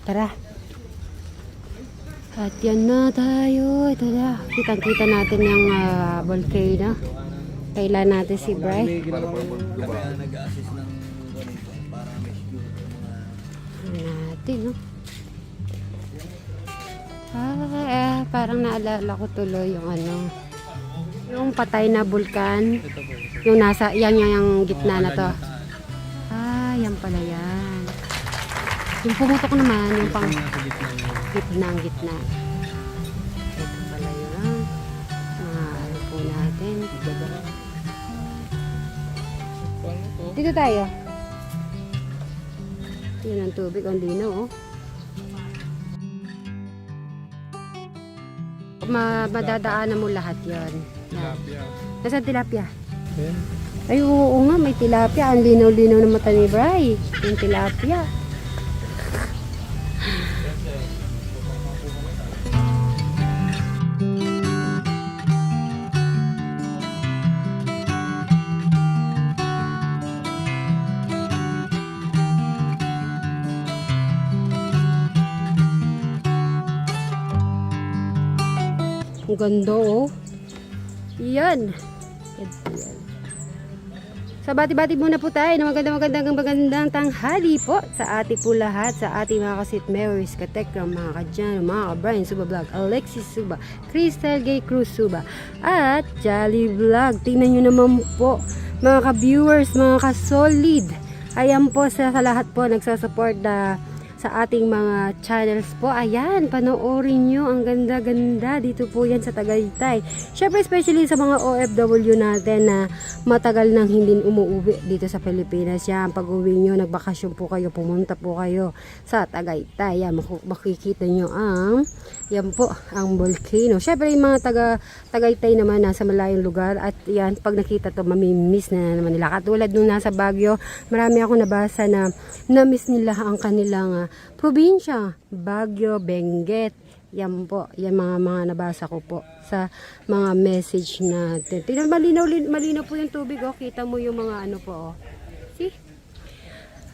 Tara. At yan na tayo. Ito na. Kitang-kita natin yung volcano. Kailan natin si Bri. Nag-assist ng para may secure Natin, no? Parang naalala ko tuloy yung yung patay na vulkan. Yung nasa, yan yung gitna na to. Yan pala yan. Yung pumutok naman, yung pang gitna. Ito pala yun. Ano po natin. Dito tayo. Yun ang tubig, ang linaw, oh. Madadaanan mo lahat yon. Tilapia. Nasaan tilapia? Then, Ay, oo nga, may tilapia. Ang linaw-linaw ng mata ni Bri. Yung tilapia. Ang ganda, oh. Yan. So, bati-bati muna po tayo ng magandang tanghali po sa ating po lahat, sa ating mga kasit Marys, Katekram, mga kadyan, mga ka-Brian Suba Vlog, Alexis Suba, Crystal Gay Cruz Suba, at Jolly Vlog. Tingnan nyo naman po, mga ka-viewers, mga ka-solid. Ayan po sa lahat po nagsasupport sa ating mga channels po. Ayan, panoorin nyo. Ang ganda-ganda. Dito po yan sa Tagaytay. Syempre, especially sa mga OFW natin na matagal nang hindi umuwi dito sa Pilipinas. Yan, pag uwi nyo, nagbakasyon po kayo, pumunta po kayo sa Tagaytay. Yan, makikita nyo yan po, ang volcano. Syempre, yung mga Tagaytay naman nasa malayong lugar. At yan, pag nakita to, mamimiss na naman nila. Katulad nung nasa Baguio, marami ako nabasa na na-miss nila ang kanilang probinsya, Baguio, Benguet. Yan po, yan mga nabasa ko po sa mga message natin. Tingnan, malinaw po yung tubig, oh. Kita mo yung mga po, oh. See?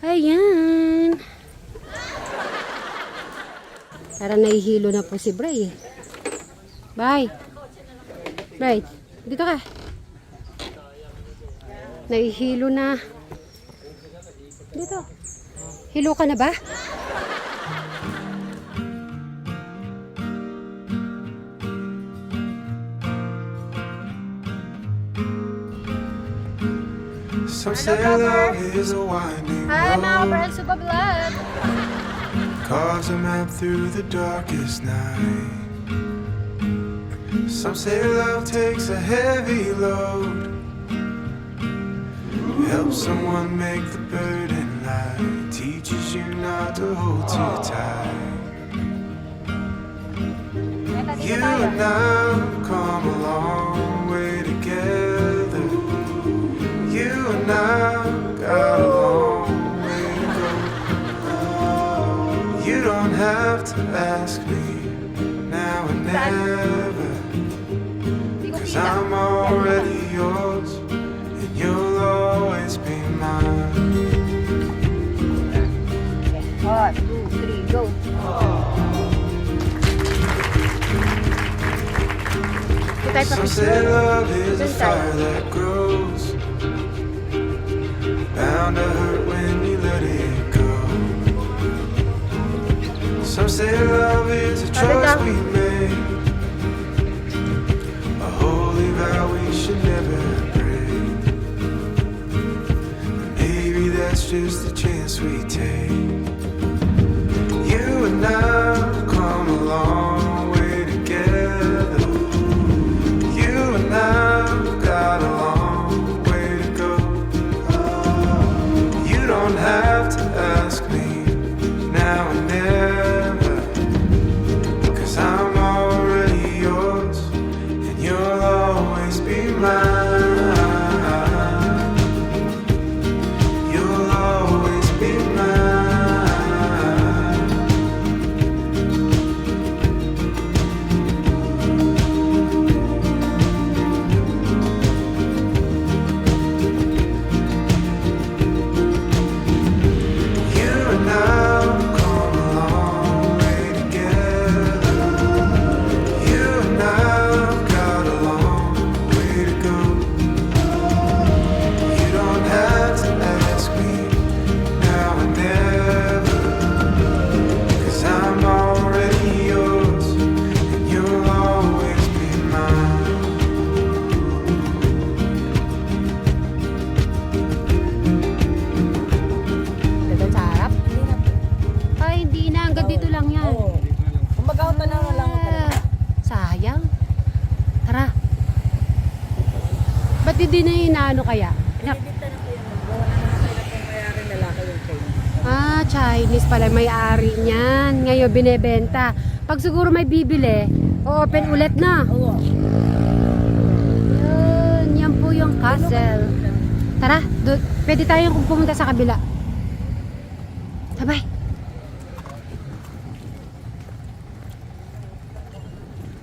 Ayan. Parang nahihilo na po si Bri. Bye. Bri, dito ka. Nahihilo na. Dito. Hilo ka na ba? Some say love is a winding Hi, mga road, Brian Suba Vlog. carves a map through the darkest night. Some say love takes a heavy load, helps someone make the burden light, teaches you not to hold too tight. You and I come a long way together. You and I got a long way to go. You don't have to ask me now and never, 'cause I'm already yours and you'll always be mine. 1, 2, 3, go. Some say love is a fire that grows, bound to hurt when you let it go. Some say love is a choice we make, a holy vow we should never break. Maybe that's just the chance we take. You and I come a long way together. You and I've got a long way to go. You don't have to ask me now and never, 'cause I'm already yours and you'll always be mine. You'll always be mine. hanggang dito lang yan. Oo. Kung mag-out na lang Ah, sayang. Tara. Ba't hindi na inaano kaya? Pinibigtan na po yan. Gawa na naman sila kung mayari lalaki yung China. Ah, Chinese pala may-ari niyan. Ngayon binebenta. Pag siguro may bibili, open ulit na. Oo. Yan po yung castle. Tara, pwede tayong pumunta sa kabila. Sabay.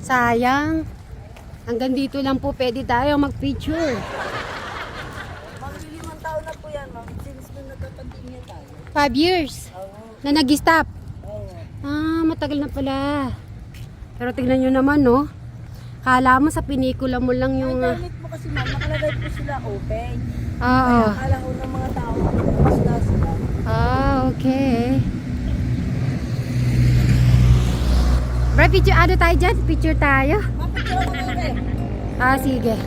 Sayang. Hanggang dito lang po pwede tayong mag-picture. Mga 5 taon na po yan, ma'am. Since nung nagkapandemya tayo. 5 years Oo. na nag-stop. Oo. Ah, matagal na pala. Pero tignan nyo naman, no? Kala mo sa pinikula mo lang yung... Internet mo kasi ma'am, nakalagay po sila open. Oo. Akala ko ng mga tao, mas na sila. Ah, okay. Bro, picture ano tayo dyan? Picture tayo? Mapicture ako open. Ah, sige.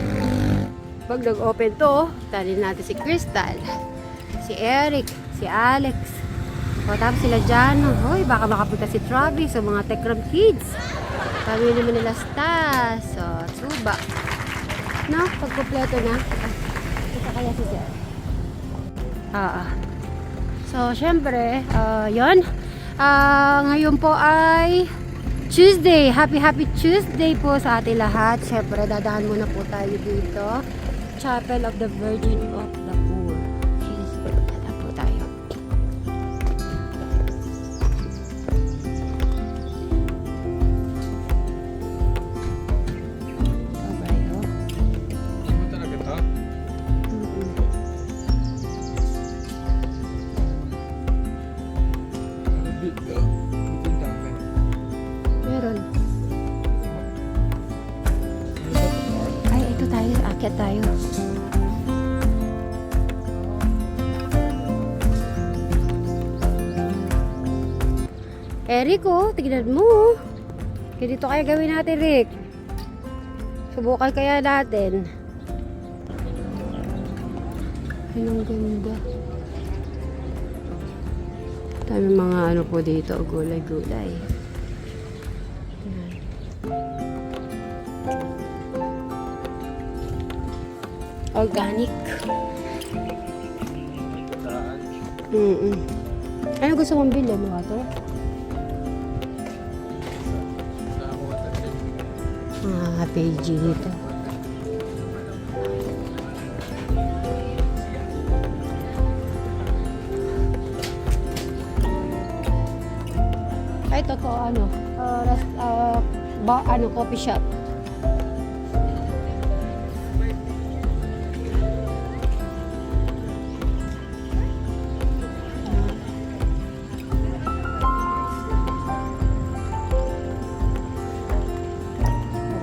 Pag nag-open to, talin natin si Crystal, si Eric, si Alex. O tapos sila dyan. Hoy, baka makapunta si Travis o mga Tekram Kids. Kami naman nila Stas. So, Tsuba. No? Pag kompleto na. Ito kaya si Sir. So, syempre, yun. Ngayon po ay Tuesday. Happy Tuesday po sa ating lahat. Syempre, dadahan muna po tayo dito. Chapel of the Virgin of the Poor. Dadahan po tayo. Kabayo. Ano talaga to? Meron. Ay, ito tayo. Akyat tayo. Eric, oh, tignan mo. Ganito kaya gawin natin, Rick. Subukan kaya natin. Ay, ang ganda. Dami mga ano po dito, gulay-gulay. Yan. Organic. Ano gusto mong bilhin? Water? PG dito. Ay, totoo, ano, coffee shop.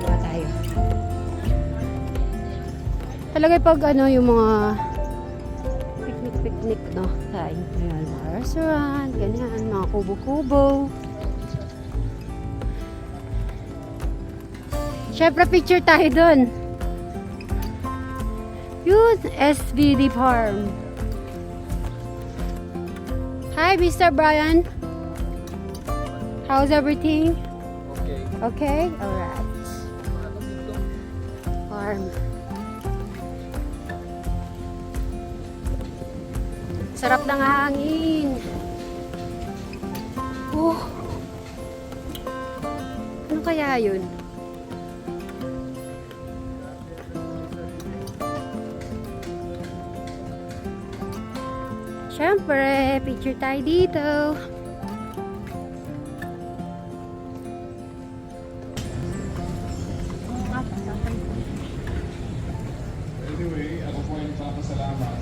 Baba tayo. Talaga pag ano, yung mga picnic, no? Kain tayo mga restaurant, ganyan, mga kubo-kubo. Syempre, picture tayo dun. Yun, SVD Farm. Hi, Mr. Brian. How's everything? Okay. Okay? Alright. Farm. Sarap ng hangin. Ano kaya yun? Siyempre, picture tayo dito. Anyway, ako po ay nagpapasalamat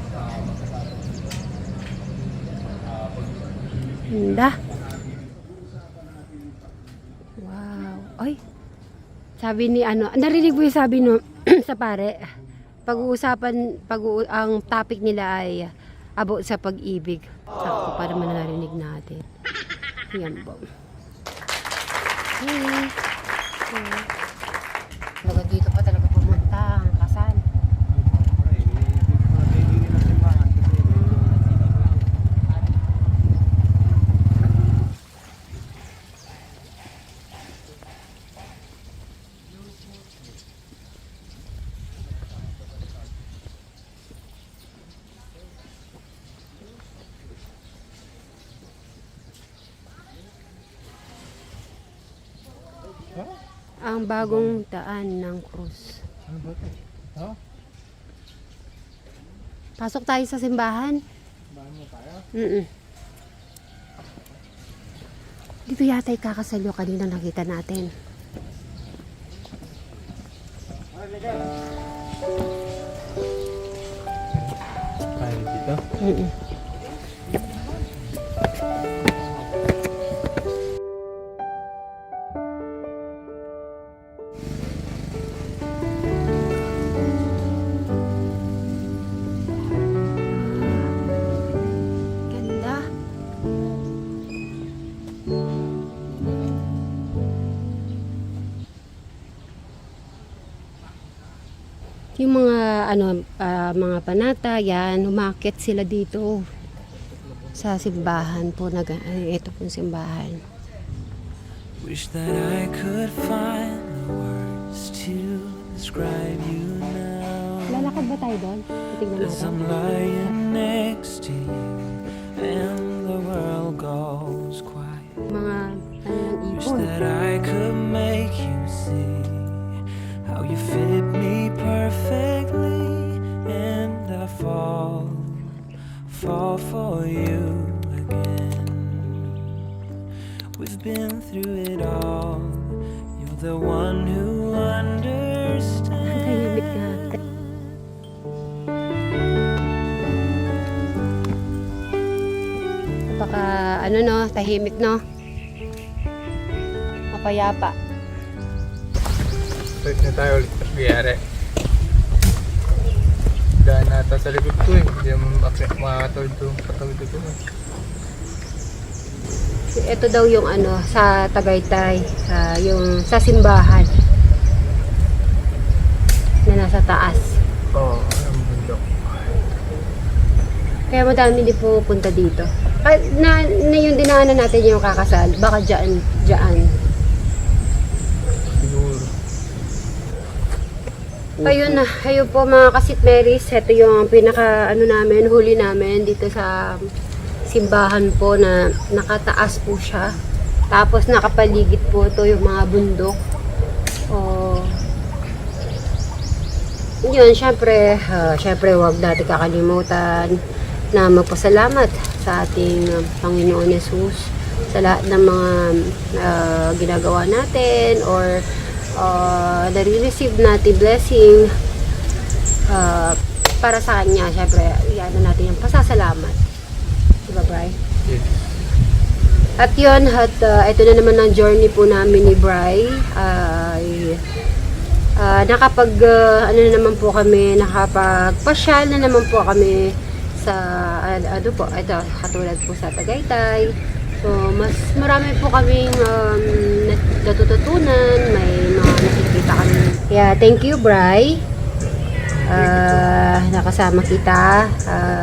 Ganda. Wow. Ay. Sabi ni ano, narinig mo yung sabi no sa pare. Pag-uusapan, ang topic nila ay about sa pag-ibig. Sakto pa naman na narinig natin. Yan po. Hey. Talaga dito pa talaga pumunta ang kasal. Ang bagong daan ng krus. Ano ba ito? Ha? Pasok tayo sa simbahan. Bahan mo tayo? Mm-mm. Dito yata yung kakasalyo kanina nakita natin. Tayo dito? Mm-mm. Ganda. Yung mga mga panata yan, umakyat sila dito sa simbahan po ito pong simbahan. Wish that I could find the words to describe you now. Lalakad ba tayo doon? Titignan As natin. I'm lying next to you and the world goes quiet. Mga ng Wish ipon. that I could make you see how you fit me perfectly, and I fall for you again. We've been through it all. You're the one who Tahimik na. understands. Napaka tahimik no. Mapayapa. Balik na tayo ulit sa biyari. Daan nata sa likod ko eh. Hindi naman makakatawid doon. Patawid doon eh. Ito daw yung sa Tagaytay, yung sa simbahan na nasa taas. Oo, ang bundok. Kaya madami din pupunta dito. Na yung dinaanan natin yung kakasal, baka dyan. Siguro. Ayun po mga kasit Marys, ito yung pinaka namin, huli namin dito sa simbahan po na nakataas po siya. Tapos nakapaligid po ito yung mga bundok. Yun, syempre wag natin kakalimutan na magpasalamat sa ating Panginoon Yesus sa lahat ng mga ginagawa natin or nare-receive natin blessing para sa Kanya. Syempre, iyan natin yung pasasalamat. Diba, Bri? Yes. At yun, ito na naman ang journey po namin ni Bri. Nakapagpasyal na naman po kami sa, ito, katulad po sa Tagaytay. So, mas marami po kaming natututunan, may mga nakikita kami. Kaya, thank you, Bri. Nakasama kita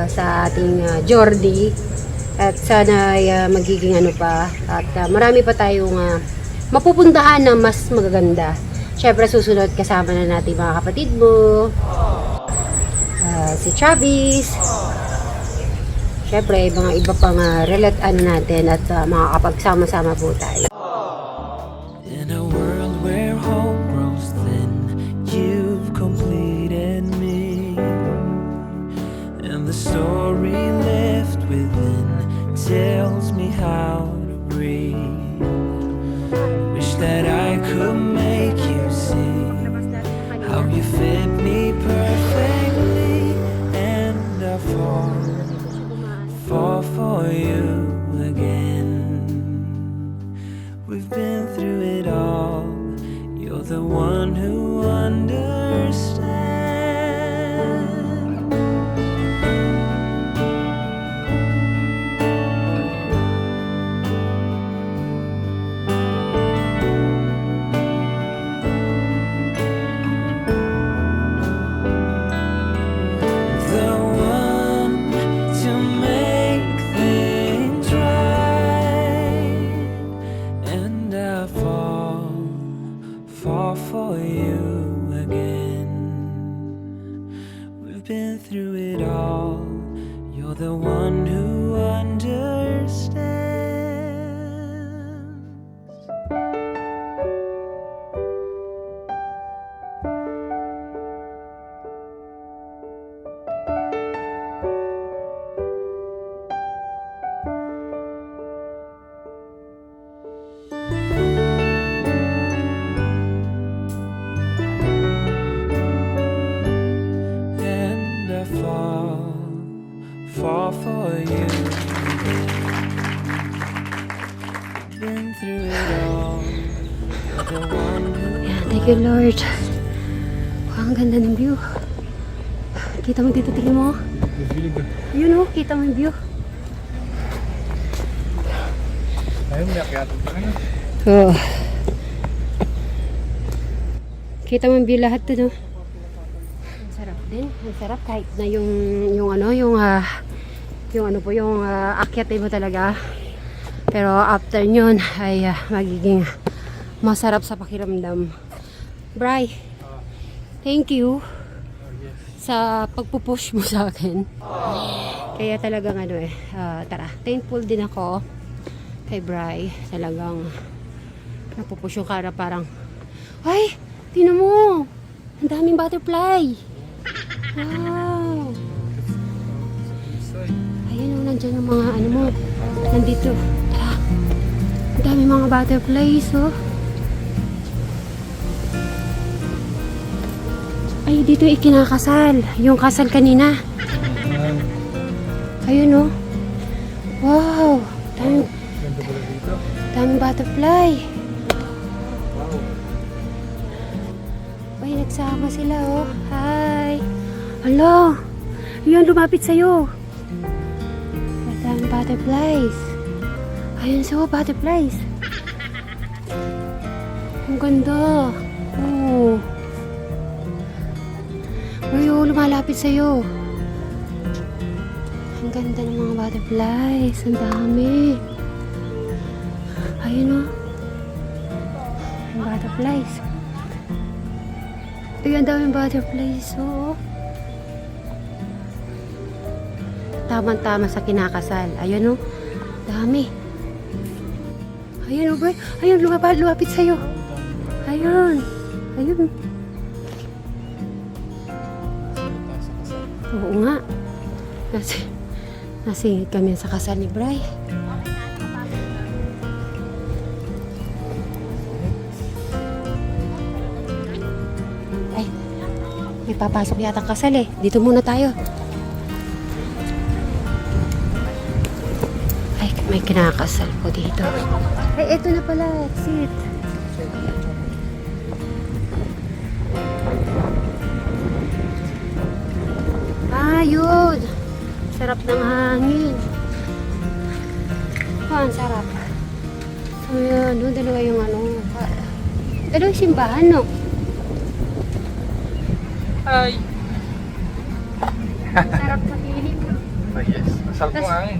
sa ating Jordi. At sana magiging pa. At marami pa tayong mapupuntahan na mas magaganda. Syempre, susunod kasama na natin mga kapatid mo. Si Travis. Syempre, mga iba pang natin at makakapagsama-sama po tayo. In a world where hope grows thin, you've completed me. And the story left within tells me how to breathe. Wish that I could make you see how you fit me perfectly, and I fall for you again. We've been through it all. You're the one who understands. The one to make things right, and I been through it all. You're the one who Yan, thank you Lord. Wow, ang ganda ng view. Kita mo dito, tingin mo. Ayun oh, kita mo yung view. Ayun, may akyatan pa kayo. Oh. Kita mo yung view lahat dun, oh. Ang sarap din. Ang sarap kahit na yung akyatin mo talaga. Pero after nyon ay magiging masarap sa pakiramdam. Bri, thank you sa pagpupush mo sa akin. Kaya talagang tara, thankful din ako kay Bri. Talagang napupush yung kara parang, ay, tingnan mo, ang daming butterfly. Wow. Ayan o, nandyan yung mga ano mo, nandito. Tara, ang daming mga butterflies oh. Ay, dito ikinakasal. Yung kasal kanina. Ayun oh. Wow. Ganda pala dito. Daming butterfly. Ay, nagsama sila oh. Hi. Hello. Yun, lumapit sa'yo. Daming butterflies. Ayun so, butterflies. Ang ganda. Oh. Ayo, lumalapit sa'yo. Ang ganda ng mga butterflies. Ang dami. Ayun o. Ang butterflies. Ay, ang daming butterflies. Oh. Tamang-tama sa kinakasal. Ayun o. Dami. Ayun o, bro. Ayun, lumapit sa'yo. Ayun. Ayun. Oo nga. Nasingit kami sa kasal ni Bri. Ay, may papasok yata ang kasal eh. Dito muna tayo. Ay, may kinakasal po dito. Ay, eto na pala. Exit. Ayun. Sarap ng hangin. Oh, ang sarap. So, yun. Doon dalawa yung dalawa yung simbahan, no? Hi! Sarap sa feeling. Oh yes, masarap mo hangin.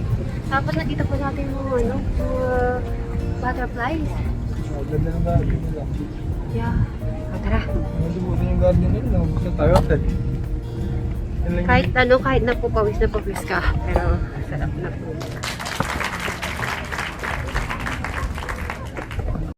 Tapos nakita po natin yung butterflies. Ang ganda ng garden nila. Yeah. O, tara. Ang ganda yung garden nila. Gusto tayo agad. Kahit na pupawis ka, pero sarap na po.